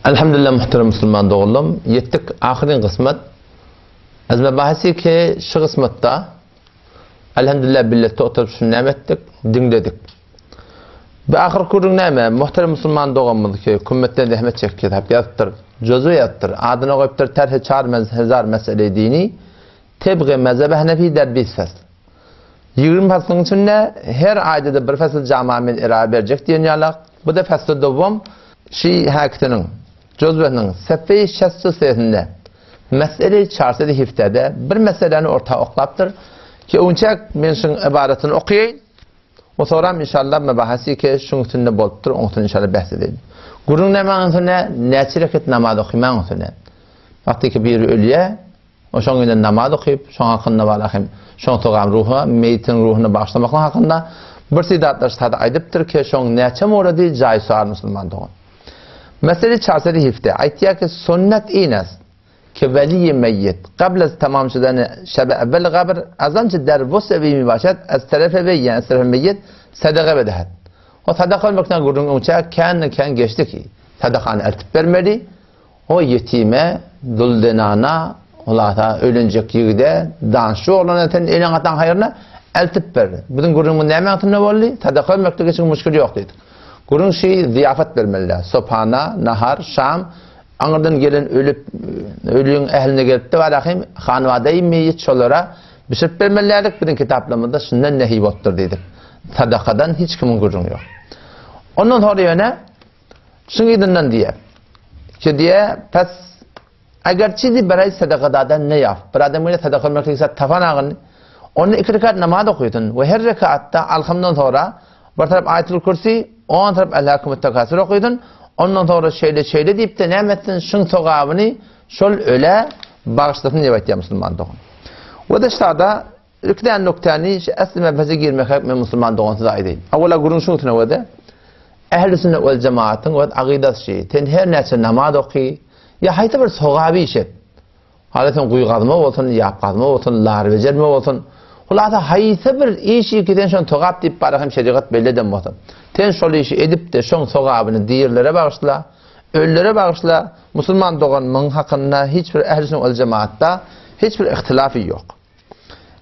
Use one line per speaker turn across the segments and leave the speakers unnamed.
Elhamdülillah muhterem Müslüman doğullum. Yettik ahirin kısmet. Azme bahsi ki şu kısmette elhamdülillah birlikte oturup şunu ettik, dinledik. Bu ahir kurun neyme? Muhterem Müslüman doğumuz ki kümmetten rahmet çekti. Hep yattır, cüzü yattır. Adına koyuptur terhe çar hezar mesele dini. Tebgi mezhebe Hanefi der bir fesl. 20 faslın içinde her ayda da bir fesl camiamin irade verecek diyen yalak. Bu da fesl doğum Şii hakitinin Cözbe'nin Seffe-i Şestü seyretinde mesele-i çarşıda hiftede bir meseleni ortaya oklaptır ki onçak men şun ibaretini okuyayım o sonra inşallah mebahasi ki şun üstünde boluptur onun inşallah bahsedelim. Gurun namazına neçe rekat namaz okuyman üstüne vakti ki bir ölüye o şun günde namaz okuyup şun hakkında valahim şun toğam ruhu meyitin ruhunu bağışlamakla hakkında bir sidatlar sada aydıptır ki şun neçe moradi caiz suar Müslüman doğun. Mesele çarşıda hifte aytiya ki sünnet inas ki veli meyyit قبل از تمام شدن شب اول قبر از آنچه در وسعی می باشد از طرف وی یعنی از طرف میت صدقه بدهد و صدقه المکنه گرون اونچه کن geçti ki sadakanı eltip vermeli o yetime duldenana Allah'a ölüncek yigide danşı olan eten elin atan hayırına eltip verdi. Bunun gurunun ne mantığına varlı sadaka vermekte için müşkül yok dedi. Gurun şey ziyafet vermeliler. Sopana, nahar, şam, anırdan gelen ölüyün ehline gelip de varahim, hanvadayı meyyit çolara pişirip vermelilerdik. Bizim kitaplarımızda şundan nehi bottur dedik. Sadakadan hiç kimin gurun yok. Ondan sonra yöne, şunu idindan diye. Ki diye, pes, eğer çizi beray sadakadan ne yap? Bir adam öyle sadaka vermek ise tafan ağını, onu 2 rekat namaz okuyordun ve her rekatta alhamdan sonra bir taraf Ayet-ül Kürsi, on taraf El-Hakum Tekasür okuyordun. Ondan sonra şöyle deyip de ne ettin? Şun sogabını şol öyle bağışlasın diye ya Müslüman doğun. Ve de şurada rükden noktani asli mebheze girmek hep Müslüman doğun size ait değil. Avvela gurun şunu tine ve de ehl-i sünnet vel cemaatın ve aqidat şeyi. Ten her neyse namaz okuy. Ya hayta bir sogabi işet. Haletin kuyuqadma olsun, yapqadma olsun, lar becerme olsun. Hulata hayta bir işi ki ten şun sogab deyip barahim şeriat belli olsun. Ten şol işi edip de şun sogabını diyirlere bağışla, ölülere bağışla. Müslüman doğanın hakkında hiçbir ehl-i sünnet vel cemaatta hiçbir ihtilafı yok.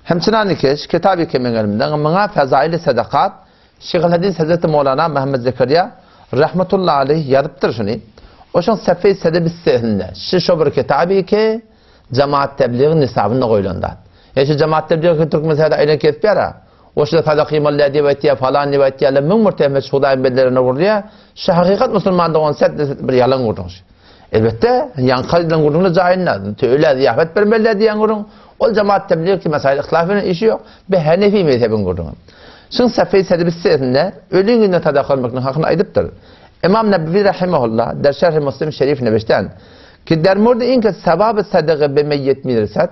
Hemçinani keş, kitab-ı kemen elimden, mına fezail-i sadakat, Şeyh Hadis Hazreti Mevlana Mehmet Zekeriya rahmetullahi aleyh yazıptır şunu. O şun Seffe-i Sedeb-i Sehlinde, şu bir kitabı ki cemaat tebliği nisabında koyulundan. Şu cemaat tebliği ki Türk mesela aynen kesip yara. O şu sadakîm Allah diye vetiya falan diye vetiya min murtemet şudayn bellerine vurduya. Şu hakikat Müslüman doğan set bir yalan vurdun. Elbette yan kalden vurduğunda cahilna. Öyle ziyafet vermeler diyen vurun. O cemaat tebliği ki mesela ihtilafının işi yok. Be Hanefi mezhebin vurdun. Şun Seffe-i Sedeb-i Sehlinde ölü günde tadakal meknun hakkında aydıptır. İmam Nebevi rahimahullah der Şerh-i Müslim Şerif Nebeş'ten ki der murda inke sebab-ı sadaka be meyyet midirset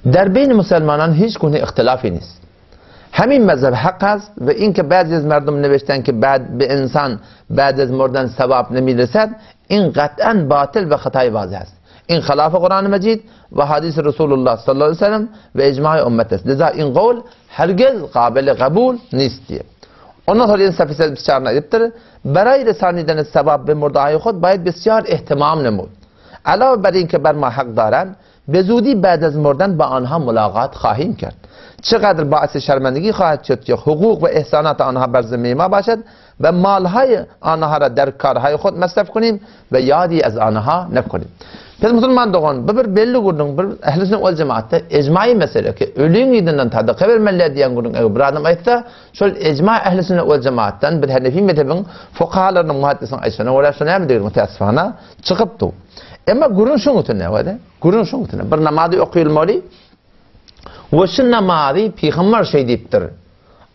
der beyn Müslümanların hiç konu ihtilaf iniz. Hemin mezheb hak az ve inke bazı az merdum nebeşten ki bir insan bazı az murdan sebab nemidirset in qat'an batil ve hatay vazih است. این خلاف قرآن مجید و حدیث رسول الله صلی الله علیه و سلم و اجماع امت است. لذا این قول هرگز قابل قبول نیست diye. Ondan sonra این صفحه 24 ediptir. برای رسانیدن ثواب به مرده‌های خود باید بسیار اهتمام نمود. علاوه بر این که بر ما حق دارند به زودی بعد از مردن با آنها ملاقات خواهیم کرد. چقدر باعث شرمندگی خواهد شد که حقوق و احسانات آنها بر ذمه ما باشد و مالهای آنها را در کارهای خود مصرف کنیم و یادی از آنها نکنیم. Pes Müslüman doğan bir belli gurun bir ehl-i sünnet vel cemaatte icmai mesele ki ölüğün idinden sadaka vermeliler diyen gurun bir adam aytsa şol icma ehl-i sünnet vel cemaattan bir Hanefi mezhebin fuqahalarının muhaddisin ayşana ve şuna mı deyir mutasifana çıkıptı. Ama gurun şunu tane var. Gurun şunu tane bir namazı okuyulmalı. Ve şu namazı peygamber şey deyiptir.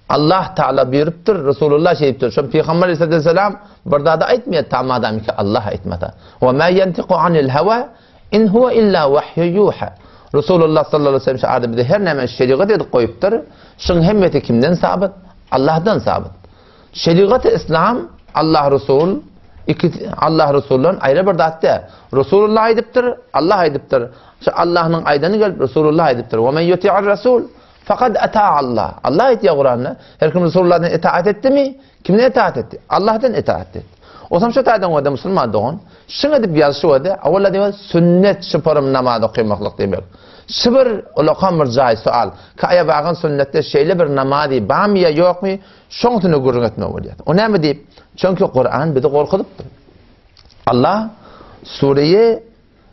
Allah Teala buyuruptur, Resulullah şey deyiptir. Şu peygamber aleyhisselam burada da aytmıyor tamamen ki Allah aytmada. Ve ma yantiqu anil heva in huwa illa vahyu yuha. Resulullah sallallahu aleyhi ve sellem şahadı her neme şeriat edip koyuptur. Şun hemmeti kimden sabit? Allah'tan sabit. Şeriat-ı İslam Allah Resul Allah Resulü'nün ayrı bir datte. Resulullah aydıptır, Allah aydıptır. Allah'ın aydanı gelip Resulullah aydıptır. Ve men yuti'ar Resul fakat ata Allah. Allah ayet ya Kur'an'la. Her kim Resulullah'dan itaat etti mi? Kimden itaat etti? Allah'tan itaat etti. O zaman şu tadan o da Müslüman doğun. Şuna dip yazışı o da. Avvalla diyor sünnet şıpırım namazı kıymaklık demek. Şıpır ulaqam bir cay sual. Kaya bağın sünnette şeyli bir namazı var mı ya yok mu? Şoňsyny gurrun etmek bolýar. O näme diýip? Çünkü Kur'an bizi gorkudypdyr. Allah Sure-i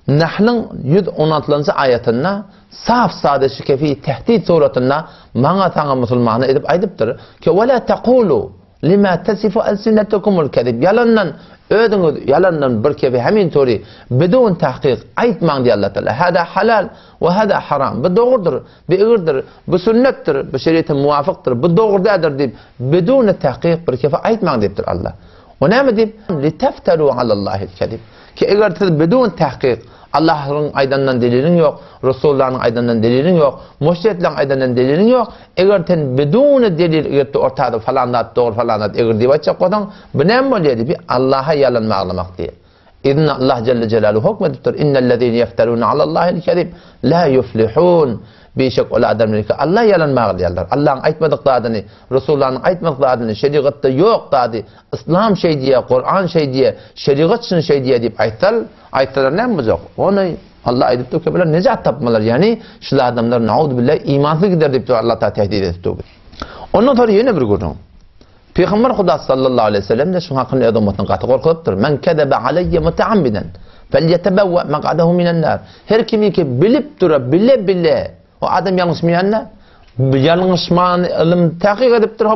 Nahl'ın 116-njy ayetinde saf sade şikefi tehdit suratında maňa taňa musulmany edip aýdypdyr ki wala taqulu lima tasifu alsinatukumul kadib. Yalandan ödüňiz yalandan bir kebi hemin tori bidun tahqiq aýtmaň diýär Allah Taala. Hada halal we hada haram. Bu dogrudur, bu ýerdir, bu sünnetdir, bu şeriate muwafiqdir, bu dogrudadır diýip bidun tahqiq bir kebi aýtmaň diýipdir Allah. O näme diýip? Litaftaru alallahil kadib. Ki eger siz bidun tahqiq Allah'ın aydandan delilin yok, Resulullah'ın aydandan delilin yok, müşriklerin aydandan delilin yok. Eger sen bidun delil eger ortada falanat doğru falanat eger diýip açak qodan, bu näme bolýar diýip Allah'a yalan maglamak diýip. İnna Allah celle celaluhu hukmedipdir. İnnellezîne yefterûne alallahil kezib la yuflihun. Beşek ola adamlar ki Allah yalan maglaýarlar. Allah'ın aýtmadyklaryny, Resulullah'ın aýtmadyklaryny şeriatda yok dady. İslam şey diye, Kur'an şey diye, şeriat şun şey diye diýip aýtsalar näme bolacak? Onu Allah aýdypdy ki bular nejat tapmalar. Yani şu adamlar naudzubillah imansız gider diýip Allah ta tehdit etdi. Ondan sonra ýene bir görüň. Peygamber Huda sallallahu aleyhi ve sellem de şu hakkında adamların katı korkutudur. Men kedebe aleyye muteammiden felyetebevve maq'adahu minen nar. Her kimi ki bilip dura bile o adam yanlış mı yanına? Yanlış mı ilim tahkik edip dur